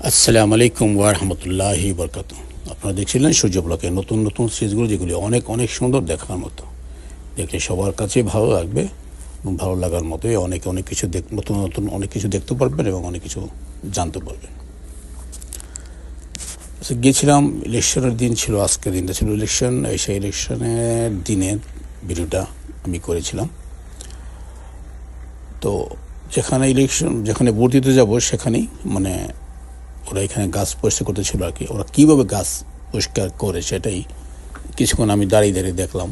আসসালামু আলাইকুম ওয়া রাহমাতুল্লাহি ওয়া বারাকাতুহু। আপনারা দেখছিলেন সূর্য ব্লকের নতুন নতুন সিরিজগুলো, যেগুলি অনেক অনেক সুন্দর দেখার মতো। দেখলে সবার কাছে ভালো লাগবে এবং ভালো লাগার মতোই অনেক অনেক কিছু নতুন নতুন অনেক কিছু দেখতে পারবেন এবং অনেক কিছু জানতে পারবেন। গিয়েছিলাম, ইলেকশনের দিন ছিল, আজকের দিনটা ছিল ইলেকশন। সেই ইলেকশনের দিনের ভিডিওটা আমি করেছিলাম। তো যেখানে ভোট দিতে যাবো সেখানেই ওরা এখানে গাছ পরিষ্কার করতেছিল আর কি। ওরা কীভাবে গাছ পরিষ্কার করে সেটাই কিছুক্ষণ আমি দাঁড়িয়ে দাঁড়িয়ে দেখলাম।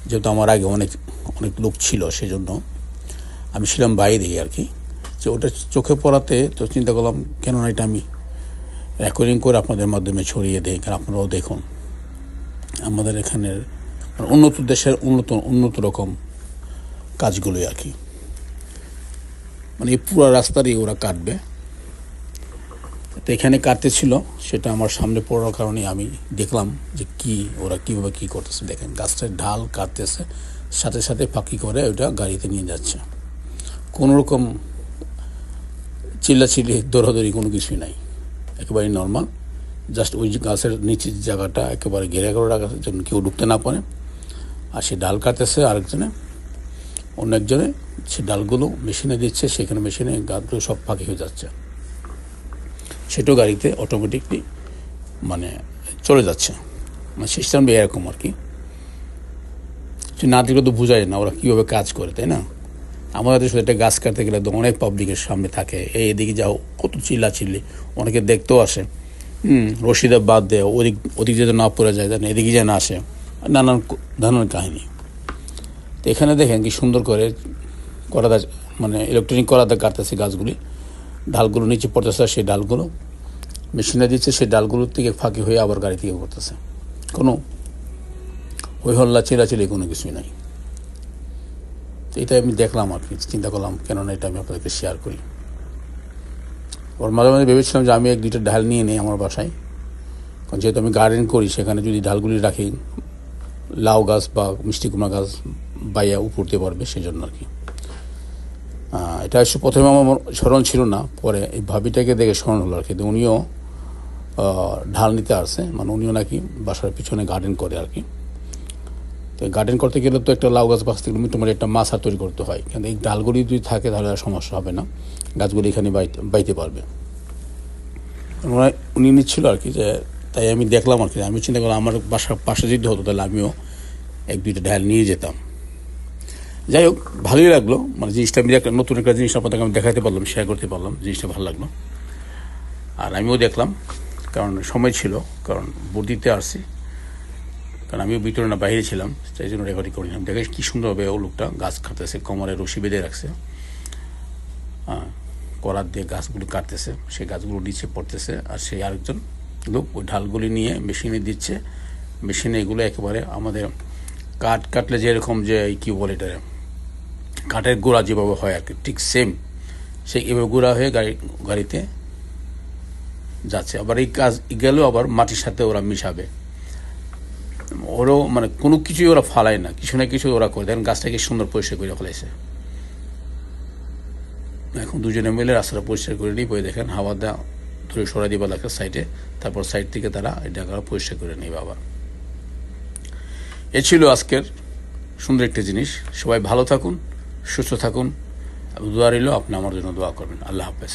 যেহেতু আমার আগে অনেক অনেক লোক ছিল, সেজন্য আমি ছিলাম বাইরেই আর কি। যে ওটা চোখে পড়াতে তো চিন্তা করলাম, কেননা এটা আমি রেকর্ডিং করে আপনাদের মাধ্যমে ছড়িয়ে দিই, কারণ আপনারাও দেখুন আমাদের এখানের উন্নত দেশের উন্নত রকম কাজগুলোই আর কি। এই পুরো রাস্তারই ওরা কাটবে। তো এখানে কাটতেছিল, সেটা আমার সামনে পড়ার কারণে আমি দেখলাম যে ওরা কীভাবে কী করতেছে। দেখেন, গাছটার ঢাল কাটতেছে, সাথে সাথে ফাঁকি করে ওইটা গাড়িতে নিয়ে যাচ্ছে। কোনো রকম চিল্লাচিল্লি দৌড়াদৌড়ি কোনো কিছুই নাই, একেবারে নর্মাল। জাস্ট ওই গাছের নিচের জায়গাটা একেবারে ঘেরে করে রাখার জন্য কেউ ঢুকতে না পারে। আর সে ডাল কাটতেছে, অন্য একজনে সে ডালগুলো মেশিনে দিচ্ছে, সেখানে মেশিনে গাছগুলো সব ফাঁকি হয়ে যাচ্ছে। সেটাও গাড়িতে অটোমেটিকলি চলে যাচ্ছে। সিস্টেমটা এরকম আর কি। না দেখলে তো বোঝা যায় না ওরা কীভাবে কাজ করে, তাই না? আমাদের দেশে একটা গাছ কাটতে গেলে তো অনেক পাবলিকের সামনে থাকে, এদিকে যাও, কত চিল্লি, অনেকে দেখতেও আসে। রশিদা বাদ দেয়, ওদিক যেন না পড়ে যায়, তাই না, এদিকে যেন আসে, নানান কাহিনী। তো এখানে দেখেন কি সুন্দর করে করাদা ইলেকট্রনিক করাদা কাটতেছে গাছগুলি, ডালগুলো নিচে পড়তেছে, সেই ডালগুলো মেশিনে দিচ্ছে, সেই ডালগুলোর থেকে ফাঁকি হয়ে আবার গাড়ি থেকে করতেছে। কোনো হই হল্লা চিল্লাচিল্লি কোনো কিছুই নাই। তো এটা আমি দেখলাম আর কি, চিন্তা করলাম কেননা এটা আমি আপনাদেরকে শেয়ার করি। ওর মাঝে মাঝে ভেবেছিলাম যে আমি 1-2টা ডাল নিয়ে নিই আমার বাসায়, কারণ যেহেতু আমি গার্ডেন করি, সেখানে যদি ডালগুলি রাখি, লাউ গাছ বা মিষ্টি কুমড়া গাছ বাইয়া উপরতে পারবে, সেই জন্য আর কি। এটা প্রথমে আমার স্মরণ ছিল না, পরে এই ভাবিটাকে দেখে স্মরণ হলো আর কি। উনিও ঢাল নিতে আসছে, উনিও নাকি বাসার পিছনে গার্ডেন করে আর কি। তো গার্ডেন করতে গেলে তো একটা লাউ গাছ বাঁচতে গেলে মোটামুটি একটা মাছা তৈরি করতে হয়, কিন্তু এই ডালগুলি যদি থাকে তাহলে আর সমস্যা হবে না, গাছগুলি এখানে বাইতে পারবে। উনি নিচ্ছিল আর কি, যে তাই আমি দেখলাম আর কি। আমি চিন্তা করলাম আমার বাসার পাশে যদি হতো তাহলে আমিও 1-2টা ডাল নিয়ে যেতাম। যাই হোক, ভালোই লাগলো, জিনিসটা আমি নতুন একটা জিনিস আপনাদেরকে আমি দেখাতে পারলাম, শেয়ার করতে পারলাম, জিনিসটা ভালো লাগলো। আর আমিও দেখলাম, কারণ সময় ছিল, কারণ ভোট দিতে আসছি, কারণ আমিও ভিতরে না বাইরে ছিলাম, সেই জন্য রেকর্ডিং করিলাম। দেখে কী সুন্দরভাবে ও লোকটা গাছ কাটতেছে, কোমরে রশি বেঁধে রাখছে, করার দিয়ে গাছগুলো কাটতেছে, সেই গাছগুলো নিচে পড়তেছে। আর সেই আরেকজন লোক ওই ঢালগুলি নিয়ে মেশিনে দিচ্ছে, মেশিনে এগুলো একেবারে আমাদের কাটলে যেরকম যে কী বলে এটা, কাঠের গোড়া যেভাবে হয় আর কি, ঠিক সেম সেই এভাবে গোড়া হয়ে গাড়িতে যাচ্ছে। আবার এই কাজ গেলেও আবার মাটির সাথে ওরা মিশাবে, ওরও কোনো কিছুই ওরা ফালায় না, কিছু না কিছু ওরা করে দেন। গাছটাকে সুন্দর পরিষ্কার করে ফেলেছে। এখন দুজনে মিলে রাস্তাটা পরিষ্কার করে নিই, বই দেখেন হাওয়া ধরে সরাই দিবা লাগে সাইডে, তারপর সাইড থেকে তারা এটা পরিষ্কার করে নেবে আবার। এ ছিল আজকের সুন্দর একটি জিনিস। সবাই ভালো থাকুন, সুস্থ থাকুন, দোয়া রইল, আপনি আমার জন্য দোয়া করবেন। আল্লাহ হাফেজ।